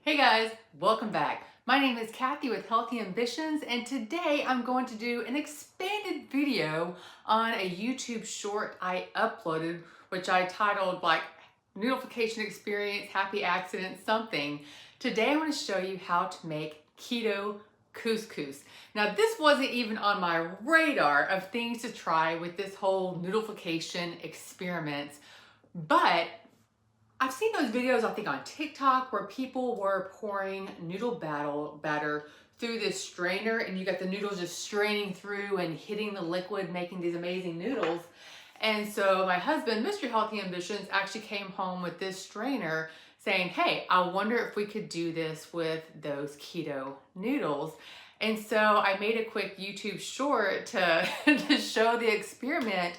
Hey guys, welcome back. My name is Kathy with Healthy Ambitions, and today I'm going to do an expanded video on a YouTube short I uploaded, which I titled like Noodlefication Experience, Happy Accident, something. Today I want to show you how to make keto couscous. Now this wasn't even on my radar of things to try with this whole noodlefication experiment, but I've seen those videos, I think on TikTok, where people were pouring noodle batter through this strainer, and you got the noodles just straining through and hitting the liquid, making these amazing noodles. And so my husband, Mr. Healthy Ambitions, actually came home with this strainer saying, hey, I wonder if we could do this with those keto noodles. And so I made a quick YouTube short to show the experiment,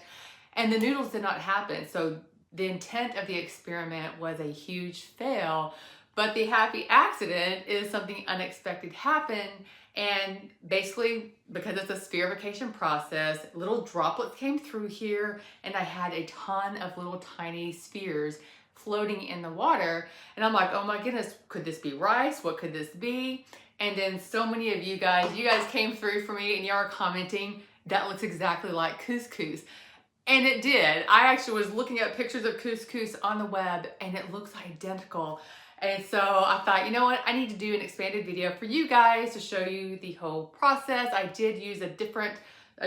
and the noodles did not happen. So the intent of the experiment was a huge fail, but the happy accident is something unexpected happened. And basically, because it's a spherification process, little droplets came through here, and I had a ton of little tiny spheres floating in the water. And I'm like, oh my goodness, could this be rice? What could this be? And then so many of you guys came through for me, and you are commenting, that looks exactly like couscous. And it did. I actually was looking at pictures of couscous on the web, and it looks identical. And so I thought, you know what? I need to do an expanded video for you guys to show you the whole process. I did use a different,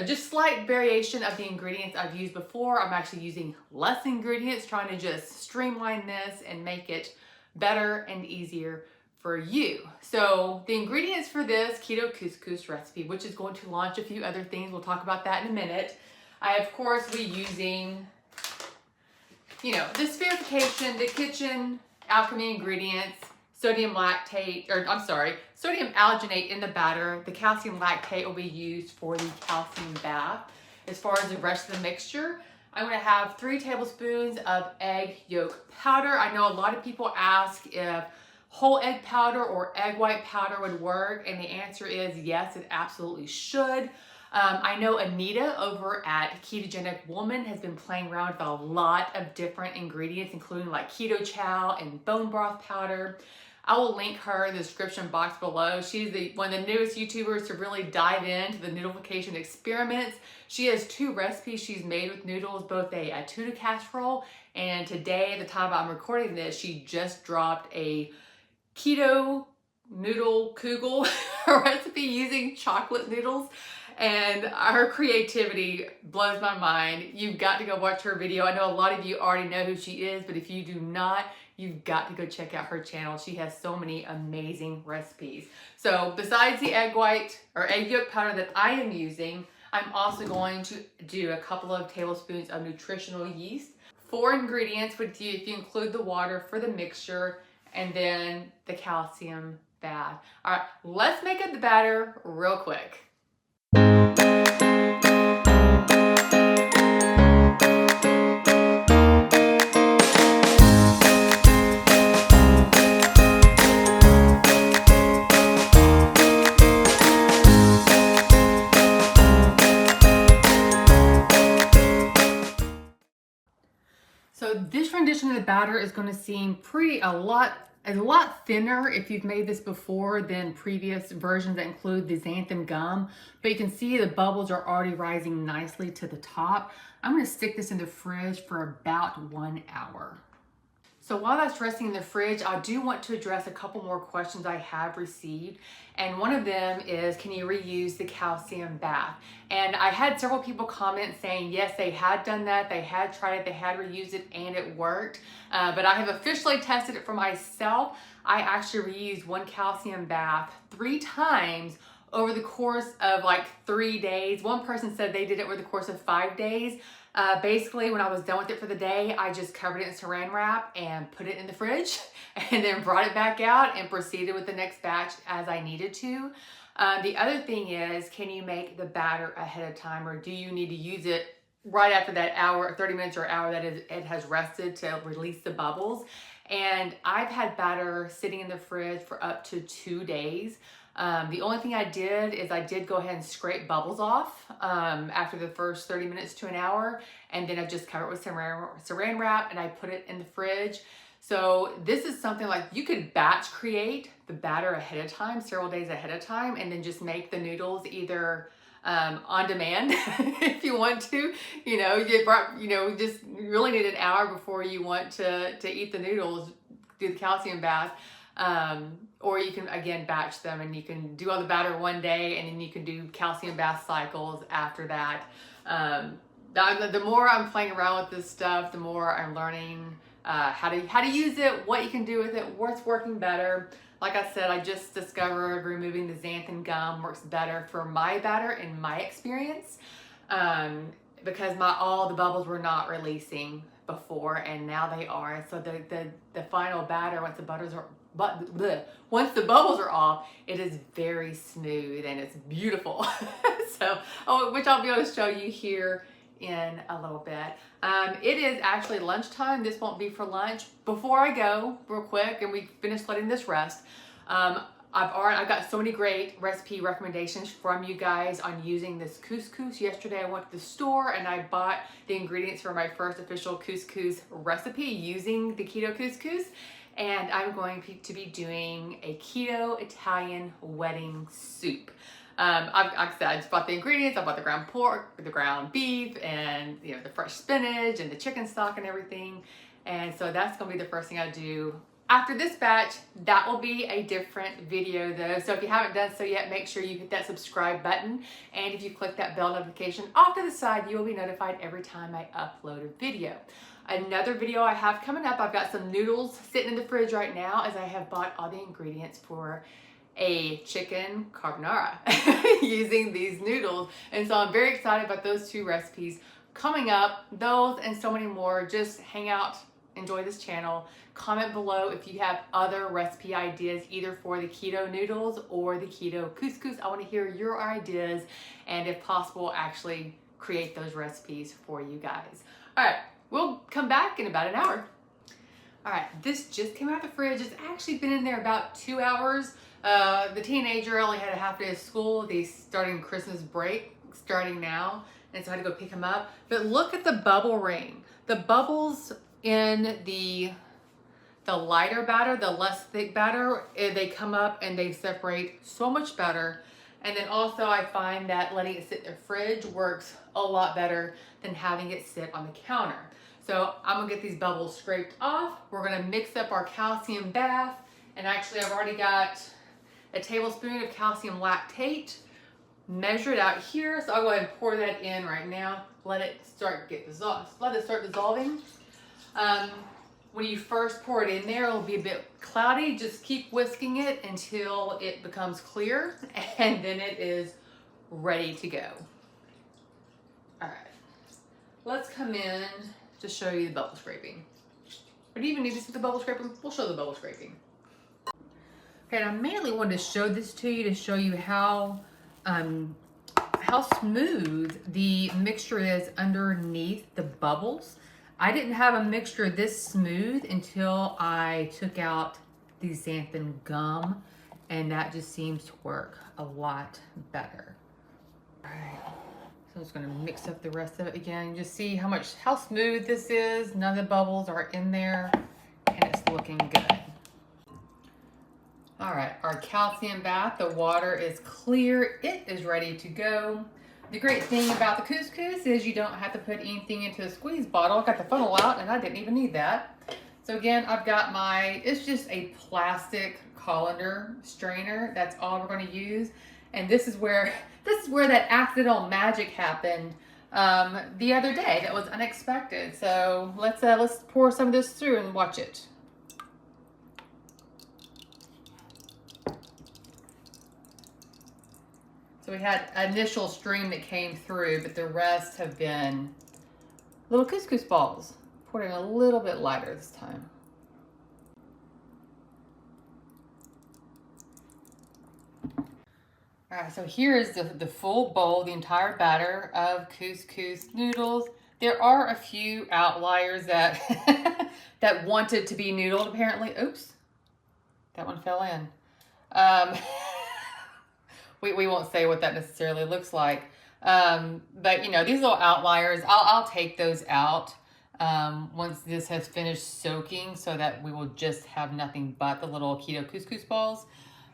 just slight variation of the ingredients I've used before. I'm actually using less ingredients, trying to just streamline this and make it better and easier for you. So the ingredients for this keto couscous recipe, which is going to launch a few other things, we'll talk about that in a minute. I, of course, be using, the spherification, the kitchen alchemy ingredients, sodium alginate in the batter. The calcium lactate will be used for the calcium bath. As far as the rest of the mixture, I'm going to have 3 tablespoons of egg yolk powder. I know a lot of people ask if whole egg powder or egg white powder would work, and the answer is yes, it absolutely should. I know Anita over at Ketogenic Woman has been playing around with a lot of different ingredients, including like keto chow and bone broth powder. I will link her in the description box below. She's one of the newest YouTubers to really dive into the noodlefication experiments. She has 2 recipes she's made with noodles, both a tuna casserole, and today, at the time I'm recording this, she just dropped a keto noodle kugel recipe using chocolate noodles. And her creativity blows my mind. You've got to go watch her video. I know a lot of you already know who she is, but if you do not, you've got to go check out her channel. She has so many amazing recipes. So besides the egg white or egg yolk powder that I am using, I'm also going to do a couple of tablespoons of nutritional yeast. 4 ingredients if you include the water for the mixture, and then the calcium bath. All right, let's make up the batter real quick. So this rendition of the batter is going to seem a lot thinner if you've made this before than previous versions that include the xanthan gum, but you can see the bubbles are already rising nicely to the top. I'm going to stick this in the fridge for about 1 hour. So while that's resting in the fridge, I do want to address a couple more questions I have received. And one of them is, can you reuse the calcium bath? And I had several people comment saying, yes, they had done that. They had tried it, they had reused it, and it worked. But I have officially tested it for myself. I actually reused 1 calcium bath 3 times over the course of like 3 days. One person said they did it over the course of 5 days. Basically, when I was done with it for the day, I just covered it in saran wrap and put it in the fridge, and then brought it back out and proceeded with the next batch as I needed to. The other thing is, can you make the batter ahead of time, or do you need to use it right after that hour, 30 minutes or hour that it has rested to release the bubbles? And I've had batter sitting in the fridge for up to 2 days. The only thing I did is I did go ahead and scrape bubbles off after the first 30 minutes to an hour, and then I just covered it with saran wrap and I put it in the fridge. So this is something like you could batch create the batter ahead of time, several days ahead of time, and then just make the noodles either on demand if you want to. Just you really need an hour before you want to eat the noodles, do the calcium bath. Or you can, again, batch them, and you can do all the batter one day, and then you can do calcium bath cycles after that. The more I'm playing around with this stuff, the more I'm learning how to use it, what you can do with it, what's working better. Like I said, I just discovered removing the xanthan gum works better for my batter in my experience, because all the bubbles were not releasing before, and now they are. So the final batter, once the bubbles are off, it is very smooth and it's beautiful. Which I'll be able to show you here in a little bit. It is actually lunchtime. This won't be for lunch. Before I go, real quick, and we finish letting this rest, I've got so many great recipe recommendations from you guys on using this couscous. Yesterday I went to the store and I bought the ingredients for my first official couscous recipe using the Keto Couscous. And I'm going to be doing a keto Italian wedding soup. I just bought the ingredients. I bought the ground pork, the ground beef, and the fresh spinach and the chicken stock and everything. And so that's gonna be the first thing I do. After this batch, that will be a different video though. So if you haven't done so yet, make sure you hit that subscribe button. And if you click that bell notification off to the side, you will be notified every time I upload a video. Another video I have coming up, I've got some noodles sitting in the fridge right now as I have bought all the ingredients for a chicken carbonara using these noodles. And so I'm very excited about those two recipes coming up. Those and so many more. Just hang out, enjoy this channel. Comment below if you have other recipe ideas, either for the keto noodles or the keto couscous. I want to hear your ideas, and if possible, actually create those recipes for you guys. All right. We'll come back in about an hour. All right, this just came out of the fridge. It's actually been in there about 2 hours. The teenager only had a half day of school. They starting Christmas break starting now, and so I had to go pick him up. But look at the bubble ring. The bubbles in the lighter batter, the less thick batter, they come up and they separate so much better. And then also I find that letting it sit in the fridge works a lot better than having it sit on the counter. So I'm gonna get these bubbles scraped off. We're gonna mix up our calcium bath. And actually I've already got a tablespoon of calcium lactate measured out here. So I'll go ahead and pour that in right now. Let it start dissolving. When you first pour it in there, it'll be a bit cloudy. Just keep whisking it until it becomes clear, and then it is ready to go. All right, let's come in to show you the bubble scraping. Or do you even need to see the bubble scraping? We'll show the bubble scraping. Okay, and I mainly wanted to show this to you to show you how smooth the mixture is underneath the bubbles. I didn't have a mixture this smooth until I took out the xanthan gum, and that just seems to work a lot better. All right, so I'm just gonna mix up the rest of it again. Just see how smooth this is. None of the bubbles are in there, and it's looking good. All right, our calcium bath, the water is clear. It is ready to go. The great thing about the couscous is you don't have to put anything into a squeeze bottle. I got the funnel out and I didn't even need that. So again, I've got it's just a plastic colander strainer. That's all we're going to use. And this is where that accidental magic happened the other day. That was unexpected. So let's pour some of this through and watch it. So we had an initial stream that came through, but the rest have been little couscous balls. Poured in a little bit lighter this time. All right, so here is the full bowl, the entire batter of couscous noodles. There are a few outliers that that wanted to be noodled apparently. Oops, that one fell in. We won't say what that necessarily looks like. But these little outliers, I'll take those out. once this has finished soaking, so that we will just have nothing but the little keto couscous balls.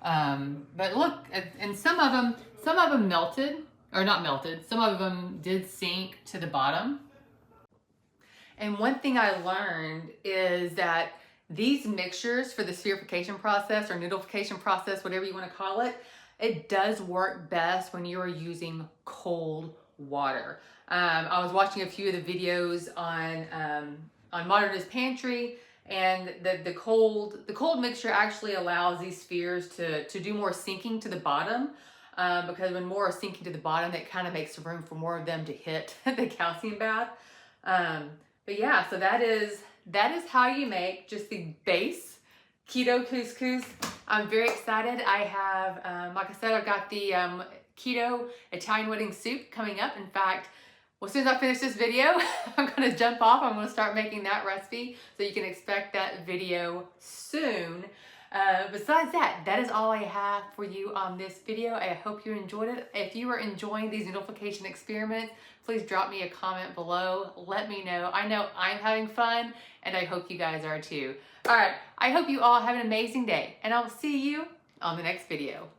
But look, and some of them melted, or not melted, some of them did sink to the bottom. And one thing I learned is that these mixtures for the spherification process or noodlefication process, whatever you want to call it, it does work best when you are using cold water. I was watching a few of the videos on Modernist Pantry, and the cold mixture actually allows these spheres to do more sinking to the bottom, because when more are sinking to the bottom, that kind of makes room for more of them to hit the calcium bath. But yeah, so that is how you make just the base keto couscous. I'm very excited. I have, like I said, I've got the keto Italian wedding soup coming up. In fact, well, as soon as I finish this video, I'm going to jump off. I'm going to start making that recipe, so you can expect that video soon. Besides that, that is all I have for you on this video. I hope you enjoyed it. If you are enjoying these noodlefication experiments, please drop me a comment below. Let me know. I know I'm having fun, and I hope you guys are too. All right, I hope you all have an amazing day, and I will see you on the next video.